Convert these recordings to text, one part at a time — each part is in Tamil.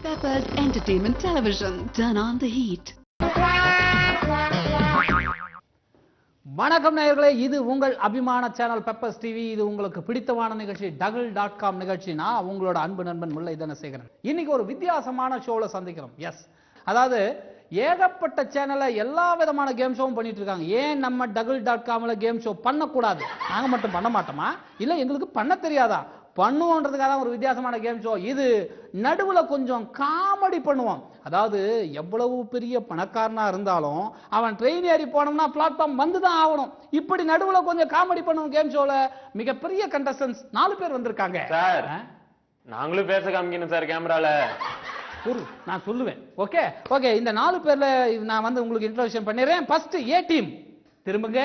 Peppers Entertainment Television. Turn on the heat. வணக்கம் நேயர்களே, இது உங்கள் அபிமான சேனல் பெப்பர்ஸ் டிவி. இது உங்களுக்கு பிடித்தமான நிகழ்ச்சி double.com நிகழ்ச்சி. நான் உங்களோட அன்பு நண்பன் முல்லை தனசேகரன். இன்னைக்கு ஒரு வித்தியாசமான ஷோல சந்திக்கிறோம். எஸ், அதாவது ஏகப்பட்ட சேனல்ல எல்லா விதமான கேம் ஷோவும் பண்ணிட்டு இருக்காங்க. ஏன் நம்ம double.comல கேம் ஷோ பண்ணக்கூடாது? நாங்க மட்டும் பண்ண மாட்டோமா? இல்ல எங்களுக்கு பண்ண தெரியாதா? பண்ணுவோன்றதுக்காக ஒரு வித்தியாசமான கேம் ஷோ. இது நடுவுல கொஞ்சம் காமெடி பண்ணுவோம். அதாவது எவ்வளவு பெரிய பணக்காரனா இருந்தாலும் அவன் ட்ரெயின் ஏறி போனோம்னா பிளாட்ஃபார்ம் வந்துதான் ஆகணும். இப்படி நடுவுல கொஞ்சம் காமெடி பண்ணுவோம் கேம் ஷோல. மிகப்பெரிய கண்டஸ்டன்ஸ் 4 பேர் வந்திருக்காங்க சார். நாங்களும் பேச காமிக்கணும் சார் கேமரால. நான் சொல்லுவேன். ஓகே ஓகே, இந்த 4 பேர்ல நான் வந்து உங்களுக்கு இன்ட்ரோடக்ஷன் பண்ணிடுறேன். ஃபர்ஸ்ட் ஏ டீம். திரும்புங்க.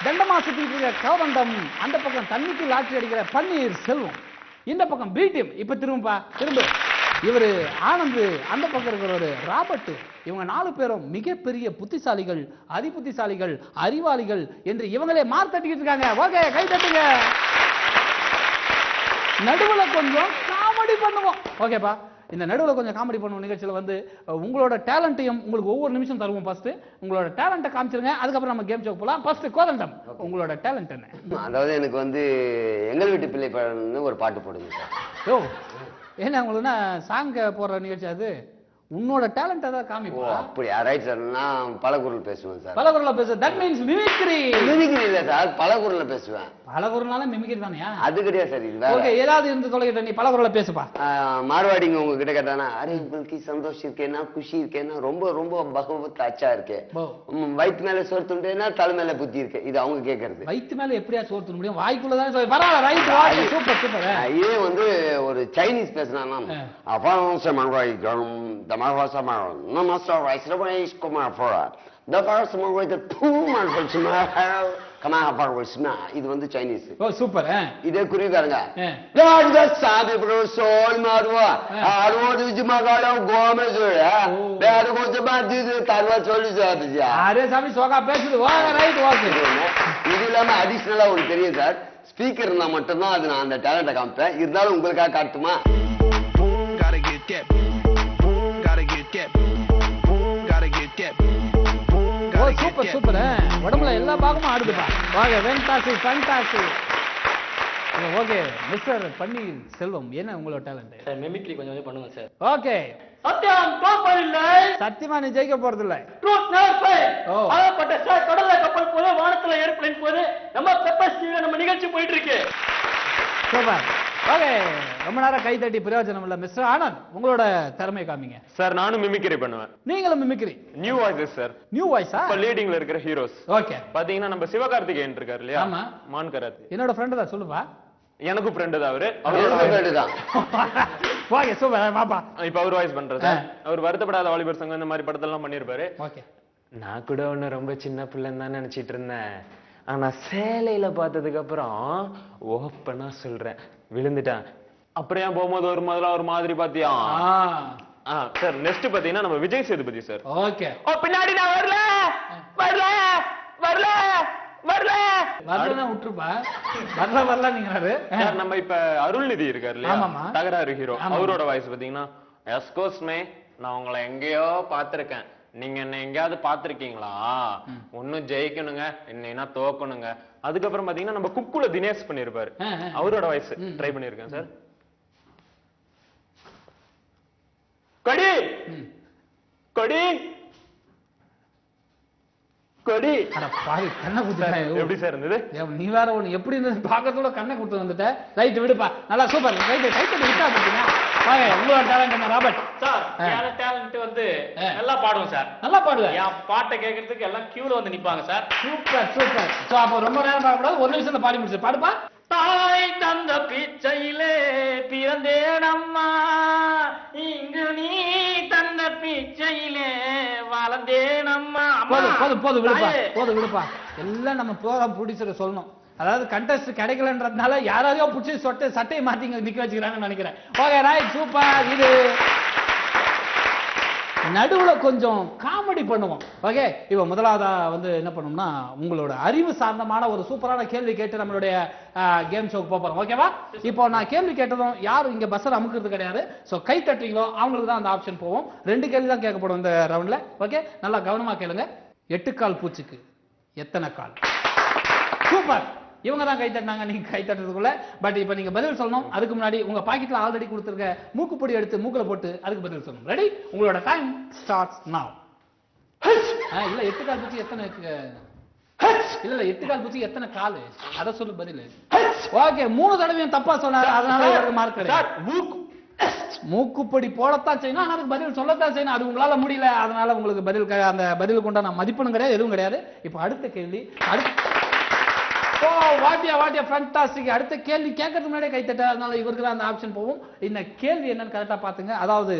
தண்டமா சுத்திட்டு இருக்க கவர்ந்தம். அந்த பக்கம் தண்ணிக்கு லாட்ரி அடிக்கிற பன்னீர் செல்வம். இந்த பக்கம் பி டீம். இப்ப திரும்பா, திரும்ப. இவரு ஆனந்த். அந்த பக்கம் இருக்கிறவரு ராபர்ட். இவங்க 4 பேரும் மிகப்பெரிய புத்திசாலிகள், அதிபுத்திசாலிகள், அறிவாளிகள் என்று இவங்களே மார்க் தட்டிக்கிட்டு இருக்காங்க. ஓகே, கை தட்டுங்க. நடுவுல கொஞ்சம் காமெடி பண்ணுவோம். ஓகேப்பா, இந்த நடுவில் கொஞ்சம் காமெடி பண்ணுவோம் நிகழ்ச்சியில் வந்து உங்களோட டேலண்ட்டையும் உங்களுக்கு ஒவ்வொரு நிமிஷம் தருவோம். ஃபர்ஸ்ட் உங்களோட டேலண்ட்டை காமிச்சிருங்க, அதுக்கப்புறம் நம்ம கேம் ஷோ போலாம். ஃபர்ஸ்ட் கோதண்டம், உங்களோட டேலண்ட் என்ன? அதாவது எனக்கு வந்து எங்கள் வீட்டு பிள்ளை பாடல்னு ஒரு பாட்டு போடுங்க சார். யோ, ஏன்னா உங்களுக்கு சாங் போடுற நிகழ்ச்சி அது? உன்னோட டேலண்ட் தான் காமிப்போம். அப்படியா? Right sir. நான் பல குரல் பேசுவேன் சார். பல குரல்ல பேச, தட் மீன்ஸ் மிமிக்ரி. மிமிக்ரி இல்ல சார், பல குரல்ல பேசுவேன். பல குரல்னால மிமிக்ரி தானயா? அது கிடையாது சார். இது ஓகே, ஏதாவது இருந்து தொலைகிட்ட நீ பல குரல்ல பேசுப்பா. மார்வாடிங்க உங்ககிட்ட கேட்டானா, அரே உங்களுக்கு சந்தோஷம் இருக்கேன்னா, குஷி இருக்கேன்னா, ரொம்ப ரொம்ப பகவத் அச்சா இருக்கு, வயிற்று மேல சோறு துண்டேன்னா தலை மேல புத்தி இருக்கு. இது அவங்க கேட்கறது. வயிற்று மேல எப்படியா சோறு துண்ட முடியும்? வாய்க்குள்ளதான் சொல்லி. பரவாயில்ல, ரைட், சூப்பர் சூப்பர். இதே வந்து ஒரு சைனீஸ் பேசினா, அப்பா Marwari Damarvasa Maron. No master rice, the way is come out for it. The first one with the poor man for tomorrow. Come out for us now. இது வந்து சைனீஸ். ஓ சூப்பர். இதே குறிகாரங்க. ராஜா சாபி ப்ரோ சோல் மார்வா. ஆரோது ஜிமகால கோமேஜோட. வேற கொஞ்சம் பாத்து தரவா சொல்லி சாபியா. அரே சாமி சோகா பேசுது. வாங்க, ரைட், ஓகே. இது இல்லாம அடிஷனலா ஒரு தெரியும் சார். ஸ்பீக்கர் இருந்தா மட்டும் தான் அது நான் அந்த டேலண்ட காமிப்பேன். இருந்தாலும் உங்களுக்காக காட்டுமா? Super super. உடம்புல எல்லா பாகமும் ஆடுதுப்பா. வாங்க, fantastic fantastic. Okay, mister Panneer Selvam, என்ன உங்களோட டேலண்ட்? சார் மிமிக்ரி கொஞ்சம் கொஞ்சம் பண்ணுங்க சார். ஓகே. சத்தியம் தோப்பல் இல்லை. சத்தியமா நீ ஜெயிக்க போறது இல்ல. Truth never fail. ஆகப்பட்ட சார், கடல்ல கப்பல் போது, வானத்துல ஏர்ப்ளேன் போது, நம்ம பெப்பர்ஸ் டிவில நம்ம நிகழ்ச்சி போயிட்டு இருக்கு. சூப்பர். ஓகே, ரொம்ப நேரம் கை தட்டி பிரயோஜனம் இல்ல. மிஸ்டர் ஆனந்த், உங்களோட திறமையை காமிங்க. சார், நானும் மிமிக்ரி பண்ணுவேன். நீங்களும் mimicry? New voices sir. New வாய்ஸா? இப்ப லீடிங்ல இருக்கிற ஹீரோஸ். ஓகே. பாத்தீங்கன்னா நம்ம சிவகார்த்திகேயன் இருக்காரு இல்லையா? ஆமா. மான் கராத். என்னோட ஃப்ரெண்ட் தான், சொல்லுப்பா. எனக்கும் ஃப்ரெண்ட் தான் அவரு. அவரோட ஃப்ரெண்ட் தான். Okay, super. பாப்பா, இப்ப அவர் வாய்ஸ் பண்றது. அவர் வருத்தப்படாத வாலிபர் சங்கம் இந்த மாதிரி படத்தெல்லாம் பண்ணிருப்பாரு. ஓகே. நான் கூட ஒண்ணு ரொம்ப சின்ன பிள்ளைன்னு தான் நினைச்சிட்டு இருந்தேன். ஆனா சேலையில பார்த்ததுக்கு அப்புறம் ஓப்பனா சொல்றேன், விழுந்துட்டேன். அப்புறம் ஏன் போகும்போது ஒரு மாதிரி பாத்தியா? சார், நெக்ஸ்ட் பாத்தீங்கன்னா நம்ம விஜய் சேதுபதி சார். ஓகே. பின்னாடி நான் வரல வரல வரல வரல வரலன்னா விட்டுருப்பா. வரல வரல நீங்க. நம்ம இப்ப அருள்நிதி இருக்காரு இல்லையா, தகராறு ஹீரோ, அவரோட வாய்ஸ் பாத்தீங்கன்னா, எஸ்கோஸ் மே, நான் உங்களை எங்கேயோ பாத்திருக்கேன், நீங்க என்ன எங்கேயாவது பாத்திருக்கீங்களா? ஒன்னும் ஜெயிக்கணுங்க, என்னன்னா தோக்கணுங்க. அதுக்கப்புறம் பாத்தீங்கன்னா நம்ம குக்குல தினேஷ் பண்ணிருப்பாரு, அவரோட வாய்ஸ் ட்ரை பண்ணிருக்கேன் சார். கொடி கொடி கொடி. கண்ணை குத்து. எப்படி சார் இருந்தது? நீ வேற ஒண்ணு எப்படி இருந்தது பாக்கிறதோட கண்ணை குத்து வந்துட்ட. ரைட், விடுப்பா. நல்லா சூப்பர். ரைட், ரைட் விட்டா போட்டீங்க. வாங்க, உங்களோட டேலண்ட் என்ன ராபர்ட்? சார், என்னோட டேலண்ட் வந்து நல்லா பாடுவேன் சார். நல்லா பாடுவேன். என் பாட்டை கேட்கறதுக்கு எல்லாம் கியூல வந்து நிப்பாங்க சார். Super super. சோ அப்ப ரொம்ப நேரம் பார்க்க கூடாது, ஒரு நிமிஷத்துல பாடி முடிச்சு. பாடுப்பா. தாய் தந்த பிச்சையிலே பிறந்தேனம்மா, இங்கு நீ தந்த பிச்சையிலே வளர்ந்தேனம்மா. போதும் விடுப்பா. எல்லாம் நம்ம ப்ரோகிராம் ப்ரொடியூசர் சொல்லணும். அதாவது கண்டஸ்ட் கிடைக்கலன்றதுனால யாராலையோ புடிச்சு சட்டையை மாத்தி நிக்க வச்சுக்கிறாங்கன்னு நினைக்கிறேன். Okay, right, super. இது நடுவுல கொஞ்சம் காமெடி பண்ணுவோம். ஓகே, இப்போ முதலாவதா வந்து என்ன பண்ணோம்னா உங்களோட அறிவு சார்ந்தமான ஒரு சூப்பரான கேள்வி கேட்டு நம்மளுடைய கேம் ஷோக்கு போறோம். ஓகேவா? இப்போ நான் கேள்வி கேட்டதும் யாரும் இங்க பஸ்ஸர் அமுக்குறது கிடையாது. சோ கை தட்டுறீங்களோ அவங்களுக்கு தான் அந்த ஆப்ஷன் போவோம். 2 கேள்வி தான் கேட்கப்படும் இந்த ரவுண்ட்ல. ஓகே, நல்லா கவனமா கேளுங்க. 8 கால் பூச்சிக்கு எத்தனை கால்? சூப்பர். இவங்க தான் கை தட்டினாங்க, நீங்க கை தட்டுறதுக்குள்ள. பட் இப்போ நீங்க பதில் சொல்லணும். அதுக்கு முன்னாடி உங்க பாக்கெட்ல ஆல்ரெடி கொடுத்துருக்க மூக்குப்பொடி எடுத்து மூக்குல போட்டு அதுக்கு பதில் சொல்லணும். ரெடி? உங்களோட டைம் ஸ்டார்ட்ஸ் நவ. இல்ல 8 கால் பூச்சி எத்தனை இல்ல 8 கால் பூச்சி எத்தனை கால் அத சொல்லு பதில். ஓகே, 3 தடவையும் தப்பா சொன்னாரு, அதனால இவருக்கு மார்க் கிடையாது. மூக்குப்பொடி போடத்தான் செய்யணும், ஆனா அதுக்கு பதில் சொல்லத்தான் செய்யணும். அது உங்களால முடியல, அதனால உங்களுக்கு பதில் அந்த பதிலுக்கு உண்டான மதிப்பெண்ணும் கிடையாது, எதுவும் கிடையாது. இப்போ அடுத்த கேள்வி. வாட்டியா ஃபேண்டாஸ்டிக். அடுத்த கேள்வி கேட்கறதுக்கு முன்னாடியே கைத்தட்ட, அதனால இவருக்கு தான் அந்த ஆப்ஷன் போகும். இந்த கேள்வி என்னன்னு கரெக்டா பாத்துங்க. அதாவது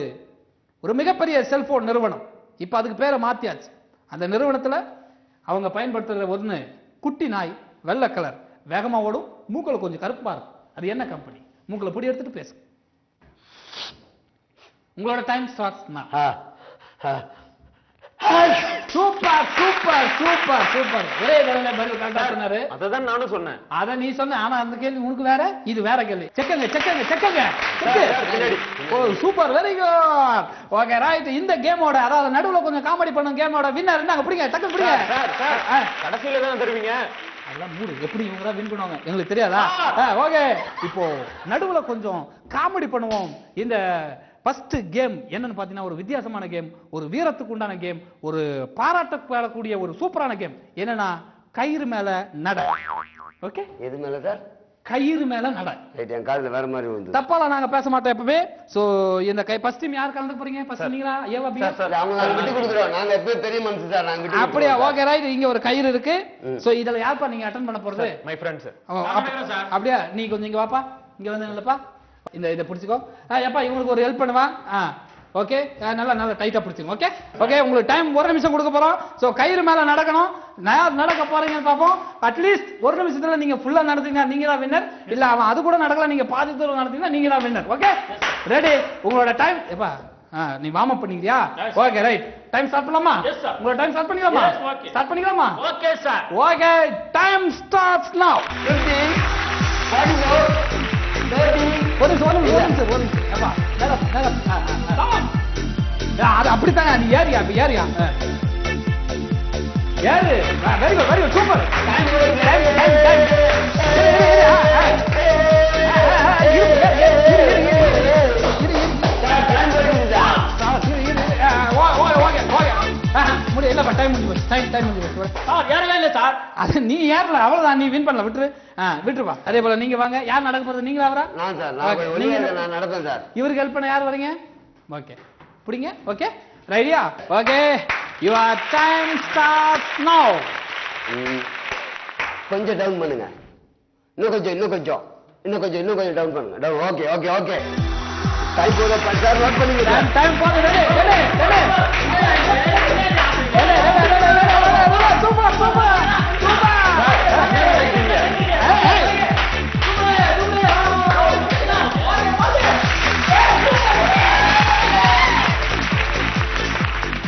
ஒரு மிகப்பெரிய செல்போன் நிறுவனம், இப்ப அதுக்கு பேரை மாத்தியாச்சு. அந்த நிறுவனத்துல அவங்க பயன்படுத்துற ஒண்ணு குட்டி நாய், வெள்ளை கலர், வேகமா ஓடும், மூக்குல கொஞ்சம் கருப்பா இருக்கும். அது என்ன கம்பெனி? மூக்குல பொடி எடுத்துட்டு பேசு. உங்களோட டைம் ஸ்டார்ட்ஸ் நவ. Super super super super. ஒரே தடவை பதில் கரெக்டா சொன்னாரு. அததான் நானும் சொன்னேன். அத நீ சொன்ன, ஆனா அந்த கேள்வி உனக்கு வேற, இது வேற கேள்வி. செக்கங்க. Oh super, very good. Okay right. இந்த கேமோட, அதாவது நடுவுல கொஞ்சம் காமெடி பண்ணும் கேமோட வின்னர் என்னங்க? பிடிங்க, டக்கு பிடிங்க. கடைசியில தான் தருவீங்க. அதெல்லாம் மூடு. எப்படி இவங்க தான் வின் பண்ணுவாங்க எங்களுக்கு தெரியாதா? ஓகே, இப்போ நடுவுல கொஞ்சம் காமெடி பண்ணுவோம். இந்த ஃபர்ஸ்ட் கேம் என்னன்னு பாத்தீங்கன்னா ஒரு வித்தியாசமான கேம், ஒரு வீரத்துக்கு உண்டான கேம், ஒரு பாராட்டப்படக்கூடிய ஒரு சூப்பரான கேம். என்னன்னா கயிறு மேல நட. ஓகே, எது மேல சார்? கயிறு மேல நட. ரைட், என் காதுல வேற மாதிரி வந்து. தப்பால நாங்க பேச மாட்டோம் எப்பவே. சோ இந்த ஃபர்ஸ்ட் டீம் யார் கலந்து போறீங்க? ஃபர்ஸ்ட் நீங்களா? ஏவா பியா? சார் அவங்க நாங்க விட்டு கொடுத்துறோம். நாங்க எப்பவே பெரிய மனுஷன் சார், நாங்க விட்டு. அப்படியே? Okay right. இங்க ஒரு கயிறு இருக்கு. சோ இதல யார்ப்பா நீங்க அட்டெண்ட் பண்ண போறது? My friends. அப்படியே நீ கொஞ்சம் இங்க வாப்பா, இங்க வந்து நில்லப்பா. இதை பிடிச்சிக்கோ. எப்பா இவங்களுக்கு ஒரு ஹெல்ப் பண்ணுவா. ஓகே, நல்லா நல்லா டைட்டா பிடிச்சிங்க. ஓகே ஓகே, உங்களுக்கு டைம் 1 நிமிஷம் கொடுக்க போறோம். சோ கயிறு மேல நடக்கணும். நடக்க போறீங்கன்னு பாப்போம். அட்லீஸ்ட் 1 நிமிஷத்துல நீங்க ஃபுல்லா நடந்தீங்கன்னா நீங்க தான் வின்னர். இல்ல அவன் அது கூட நடக்கல, நீங்க பாதி தூரம் நடந்தீங்கன்னா நீங்க தான் வின்னர். Okay ready? உங்களோட டைம் எப்பா நீ வார்ம் அப் பண்ணிக்கிறியா? Okay right. டைம் ஸ்டார்ட் பண்ணலாமா? உங்களோட டைம் ஸ்டார்ட் பண்ணிக்கலாமா? ஸ்டார்ட் பண்ணிக்கலாமா? Okay sir. Okay, time starts now. அப்படித்தானே நீ ஏரியா ஏரியா ஏறு. Very good very good super. இல்லப்பா டைம் முடிஞ்சு போச்சு. டைம் முடிஞ்சு போச்சு. ஏறவே இல்லை சார். அது நீ ஏறல, அவ்வளவுதான், நீ வின் பண்ணல. விட்டுருப்பா. அதே போல நீங்க வாங்க. யார் நடக்க போறது? நீங்களா அவரா? நான் சார், நான் நடப்பேன் சார். இவருக்கு ஹெல்ப் பண்ண யார் வரீங்க? ஓகே புடிங்க. ஓகே ரெடியா? ஓகே, யுவர் டைம் ஸ்டார்ட்ஸ் நவ. கொஞ்சம் டவுன் பண்ணுங்க. இன்னும் கொஞ்சம் டவுன் பண்ணுங்க. Down. Okay okay okay. Time போட சார், நோட் பண்ணுங்க. டைம் போடு. Super super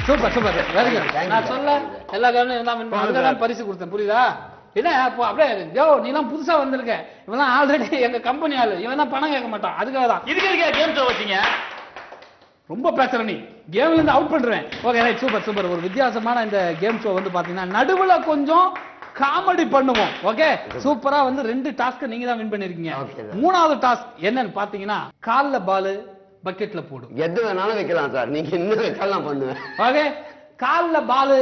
super super very good. நான் சொல்ல எல்லா காரணம் பரிசு கொடுத்தேன், புரியுதா? என்ன அப்படியே நீ எல்லாம் புதுசா வந்திருக்க, இவெல்லாம் ஆல்ரெடி எங்க கம்பெனி ஆளு, இவன் தான் பணம் கேட்க மாட்டான். அதுக்காக தான் இதுக்கு கேம் ஷோ வச்சீங்க. ரொம்ப பேசுற நீ, கேம்ல இருந்து அவுட் பண்றேன். Okay right, super super. ஒரு வித்தியாசமான இந்த கேம் ஷோ வந்து பாத்தீங்கன்னா நடுவுல கொஞ்சம் காமெடி பண்ணுவோம். ஓகே சூப்பரா வந்து 2 டாஸ்க் நீங்க தான் வின் பண்ணிருக்கீங்க. 3வது டாஸ்க் என்னன்னு பாத்தீங்கன்னா கால்ல பால் பக்கெட்ல போடு. எது வேணாலும் வைக்கலாம் சார், நீங்க இன்னும் வைக்கலாம் பண்ணுவேன். ஓகே, கால்ல பால்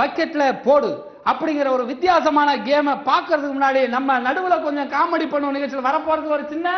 பக்கெட்ல போடு அப்படிங்கிற ஒரு வித்தியாசமான கேமை பாக்குறதுக்கு முன்னாடி நம்ம நடுவுல கொஞ்சம் காமெடி பண்ணுவோம் நிகழ்ச்சியில் வரப்போறது ஒரு சின்ன